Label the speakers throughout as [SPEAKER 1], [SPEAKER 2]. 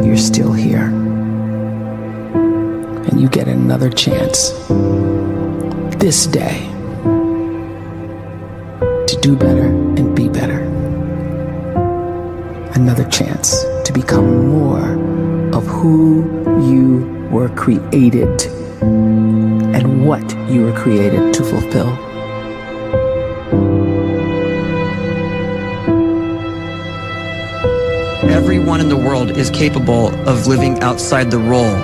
[SPEAKER 1] you're still here. And you get another chance this day to do better and be better. Another chance to become more of who you were created and what you were created to fulfill.
[SPEAKER 2] Everyone in the world is capable of living outside the role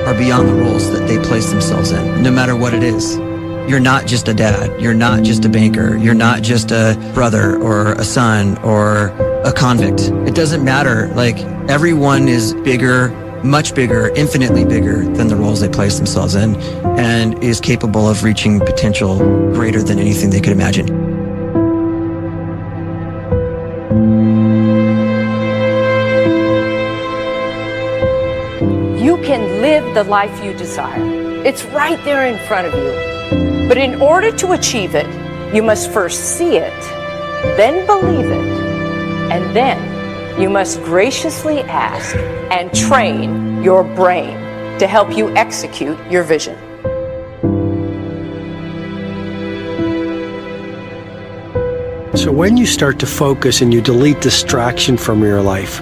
[SPEAKER 2] or beyond the roles that they place themselves in, no matter what it is. You're not just a dad. You're not just a banker. You're not just a brother or a son or a convict. It doesn't matter. Like, everyone is bigger, much bigger, infinitely bigger than the roles they place themselves in, and is capable of reaching potential greater than anything they could imagine.
[SPEAKER 3] You can live the life you desire. It's right there in front of you. But in order to achieve it, you must first see it, then believe it, and then you must graciously ask and train your brain to help you execute your vision.
[SPEAKER 4] So when you start to focus and you delete distraction from your life,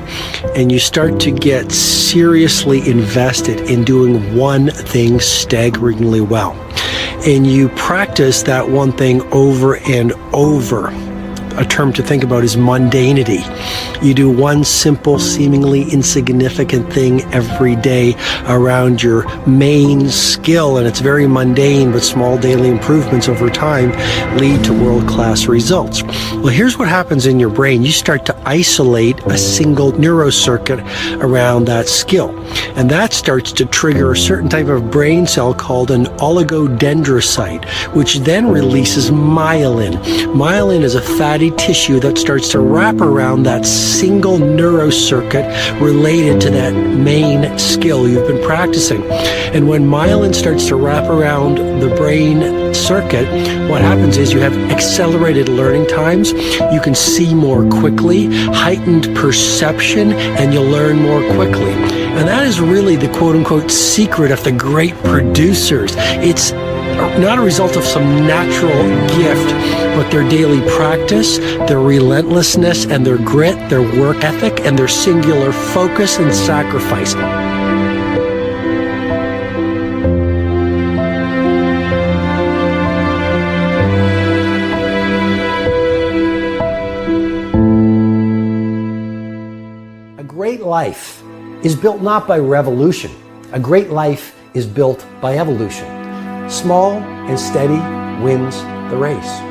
[SPEAKER 4] and you start to get seriously invested in doing one thing staggeringly well, and you practice that one thing over and over, a term to think about is mundanity. You do one simple, seemingly insignificant thing every day around your main skill, and it's very mundane, but small daily improvements over time lead to world-class results. Well, here's what happens in your brain. You start to isolate a single neurocircuit around that skill, and that starts to trigger a certain type of brain cell called an oligodendrocyte, which then releases myelin. Myelin is a fatty tissue that starts to wrap around that single neurocircuit related to that main skill you've been practicing. And when myelin starts to wrap around the brain circuit, what happens is you have accelerated learning times, you can see more quickly, heightened perception, and you'll learn more quickly. And that is really the quote-unquote secret of the great producers. It's not a result of some natural gift, but their daily practice, their relentlessness and their grit, their work ethic, and their singular focus and sacrifice. A great life is built not by revolution. A great life is built by evolution. Small and steady wins the race.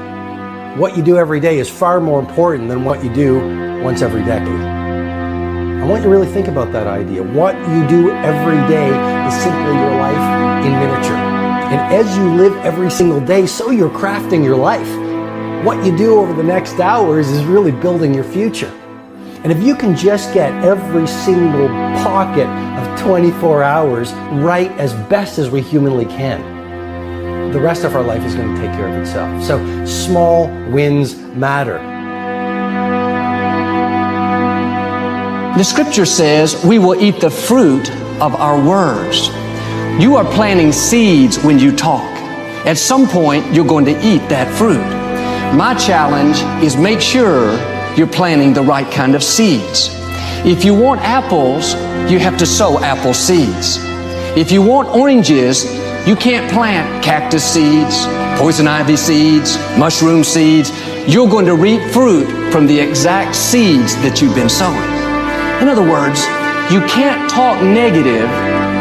[SPEAKER 4] What you do every day is far more important than what you do once every decade. I want you to really think about that idea. What you do every day is simply your life in miniature. And as you live every single day, so you're crafting your life. What you do over the next hours is really building your future. And if you can just get every single pocket of 24 hours right as best as we humanly can, the rest of our life is going to take care of itself. So small wins matter.
[SPEAKER 5] The scripture says we will eat the fruit of our words. You are planting seeds when you talk. At some point, you're going to eat that fruit. My challenge is make sure you're planting the right kind of seeds. If you want apples, you have to sow apple seeds. If you want oranges, you can't plant cactus seeds, poison ivy seeds, mushroom seeds. You're going to reap fruit from the exact seeds that you've been sowing. In other words, you can't talk negative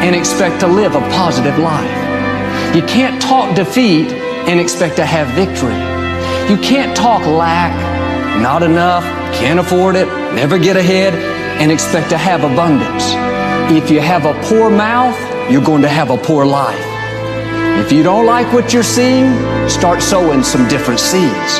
[SPEAKER 5] and expect to live a positive life. You can't talk defeat and expect to have victory. You can't talk lack, not enough, can't afford it, never get ahead, and expect to have abundance. If you have a poor mouth, you're going to have a poor life. If you don't like what you're seeing, start sowing some different seeds.